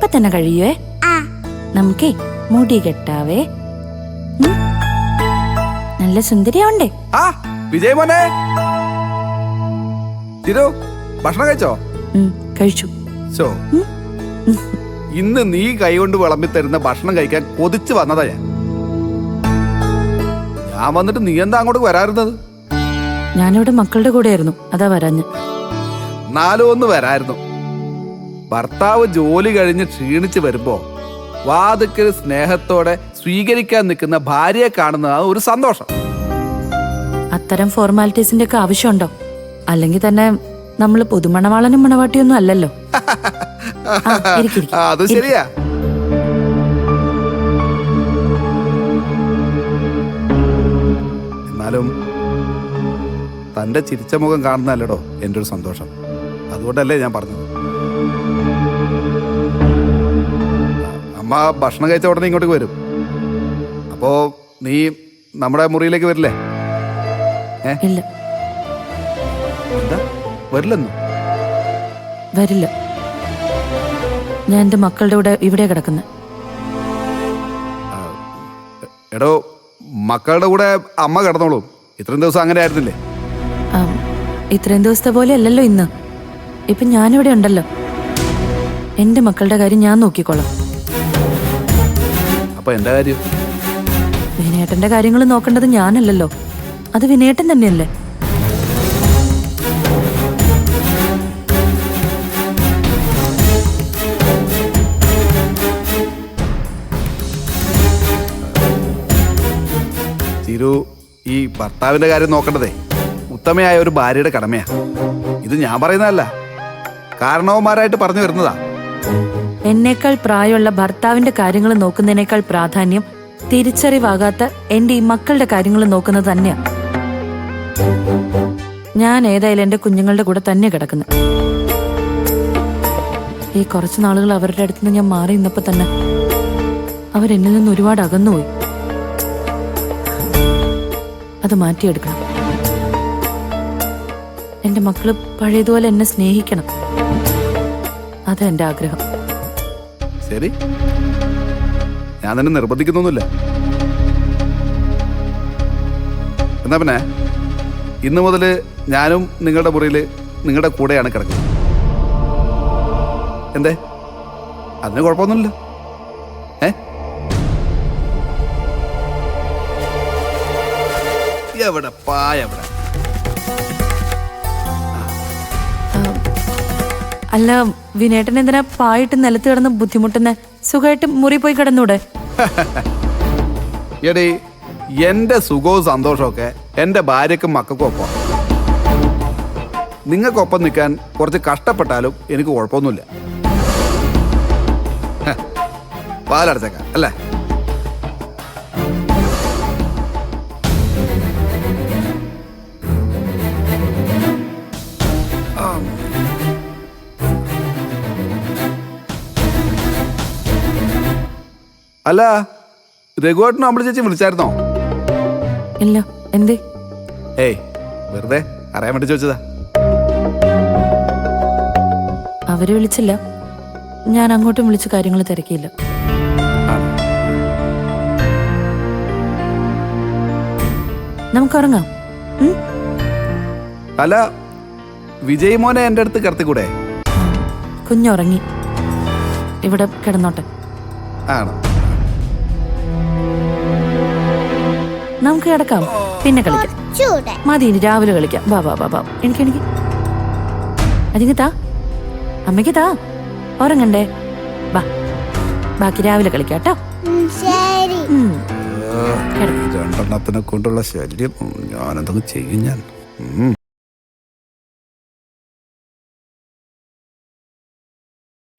ഇപ്പൊ തന്നെ കഴിയുവേ. നമുക്കേ മുടി കെട്ടാവേ. നല്ല സുന്ദരിയാവണ്ടേ? വിജയ് മോനെ, ഭക്ഷണം കഴിച്ചോ? കഴിച്ചു. ഇന്ന് നീ കൈകൊണ്ട് വിളമ്പി തരുന്ന ഭക്ഷണം കഴിക്കാൻ കൊതിച്ചു വന്നതാ ഞാൻ വന്നിട്ട് നീ എന്താ അങ്ങോട്ട് വരാറുന്നത്? ഞാനിവിടെ മക്കളുടെ കൂടെ ആയിരുന്നു, അതാ വരാഞ്ഞ്. നാലോ ഒന്ന് വരായിരുന്നു. ഭർത്താവ് ജോലി കഴിഞ്ഞ് ക്ഷീണിച്ച് വരുമ്പോ വാതുക്കൽ സ്നേഹത്തോടെ സ്വീകരിക്കാൻ നിൽക്കുന്ന ഭാര്യയെ കാണുന്നതാണ് ഒരു സന്തോഷം. അത്തരം ഫോർമാലിറ്റീസിന്റെ ഒക്കെ ആവശ്യമുണ്ടോ? അല്ലെങ്കിൽ തന്നെ നമ്മള് പുതുമണവാളനും മണവാട്ടിയൊന്നും അല്ലല്ലോ. അത് ശരിയാ. എന്നാലും തന്റെ ചിരിച്ച മുഖം കാണുന്നല്ലോ എൻ്റെ ഒരു സന്തോഷം. അതുകൊണ്ടല്ലേ ഞാൻ പറഞ്ഞത്. അമ്മ ഭക്ഷണം കഴിച്ച ഉടനെ ഇങ്ങോട്ടേക്ക് വരും. അപ്പോ നീ നമ്മുടെ മുറിയിലേക്ക് വരില്ലേ? ഇല്ല. എന്താ വരില്ലെന്നു? വരില്ല. ഞാൻ എന്റെ മക്കളുടെ കൂടെ ഇവിടെ കിടക്കുന്നത്. എടോ, മക്കളുടെ കൂടെ അമ്മ കിടന്നോളൂ. ഇത്രയും ദിവസം അങ്ങനെ ആയിരുന്നില്ലേ? ഇത്രയും ദിവസത്തെ പോലെ അല്ലല്ലോ ഇന്ന്. ഇപ്പൊ ഞാനിവിടെ ഉണ്ടല്ലോ. എന്റെ മക്കളുടെ കാര്യം ഞാൻ നോക്കിക്കോളാം. അപ്പൊ എന്റെ കാര്യം? വിനയേട്ടന്റെ കാര്യങ്ങൾ നോക്കേണ്ടത് ഞാനല്ലല്ലോ, അത് വിനയേട്ടൻ തന്നെയല്ലേ. ചിരു, ഈ ഭർത്താവിന്റെ കാര്യം നോക്കേണ്ടതേ ഉത്തമയായ ഒരു ഭാര്യയുടെ കടമയാ. ഇത് ഞാൻ പറയുന്നതല്ല, കാരണവന്മാരായിട്ട് പറഞ്ഞു വരുന്നതാ. എന്നേക്കാൾ പ്രായമുള്ള ഭർത്താവിന്റെ കാര്യങ്ങൾ നോക്കുന്നതിനേക്കാൾ പ്രാധാന്യം തിരിച്ചറിവാകാത്ത എന്റെ ഈ മക്കളുടെ കാര്യങ്ങൾ നോക്കുന്നത് തന്നെയാ. ഞാൻ ഏതായാലും എന്റെ കുഞ്ഞുങ്ങളുടെ കൂടെ തന്നെ കിടക്കുന്നത്. ഈ കുറച്ചു നാളുകൾ അവരുടെ അടുത്തുനിന്ന് ഞാൻ മാറി നിന്നപ്പോ തന്നെ അവരെന്നിൽ നിന്ന് ഒരുപാട് അകന്നുപോയി. അത് മാറ്റിയെടുക്കണം. എന്റെ മക്കള് പഴയതുപോലെ എന്നെ സ്നേഹിക്കണം. അതാ എന്റെ ആഗ്രഹം. ശരി, ഞാൻ തന്നെ നിർബന്ധിക്കുന്നൊന്നുമില്ല. എന്നാ പിന്നെ ഇന്നു മുതൽ ഞാനും നിങ്ങളുടെ മുറിയിൽ നിങ്ങളുടെ കൂടെയാണ് കിടക്കുന്നത്. എന്തേ, അതിന് കുഴപ്പമൊന്നുമില്ല? എവിടെ പായവിടെ? അല്ല, വിനേട്ടൻ എന്തിനാ പായിട്ട് നിലത്ത് കിടന്ന് ബുദ്ധിമുട്ടുന്ന? സുഖമായിട്ട് മുറി പോയി കിടന്നൂടെ? എടീ, എന്റെ സുഖവും സന്തോഷമൊക്കെ എന്റെ ഭാര്യക്കും മക്കൾക്കും ഒപ്പം. നിങ്ങൾക്കൊപ്പം നിൽക്കാൻ കുറച്ച് കഷ്ടപ്പെട്ടാലും എനിക്ക് കുഴപ്പമൊന്നുമില്ല. പാലടച്ചേക്കാം അല്ലേ? അല്ല, രഘുവേട്ടനും അമ്മ ചേച്ചി വിളിച്ചായിരുന്നോ? ഇല്ല. എന്തേ? ഏയ്, വെറുതെ അറിയാൻ വേണ്ടി ചോദിച്ചതാ. അവര് വിളിച്ചില്ല, ഞാൻ അങ്ങോട്ടും വിളിച്ച് കാര്യങ്ങൾ തിരക്കിയില്ല. നമുക്കുറങ്ങാം. അല്ല, വിജയ് മോനെ എന്റെ അടുത്ത് കിടത്തിക്കൂടെ? കുഞ്ഞുറങ്ങി, ഇവിടെ കിടന്നോട്ടെ. ആണോ? നമുക്ക് കിടക്കാം, പിന്നെ കളിക്കാം. മതി, ഇനി രാവിലെ കളിക്കാം. ബാ ബാ ബാ ബാ. എനിക്ക് അതിങ്ങ് താ, അമ്മയ്ക്ക് താ. ഉറങ്ങണ്ടേ? ബാ, ബാക്കി രാവിലെ കളിക്കാം കേട്ടോ. രണ്ടെണ്ണത്തിനെ കൊണ്ടുള്ള ശല്യം ഞാനെന്തൊക്കെ ചെയ്യും ഞാൻ.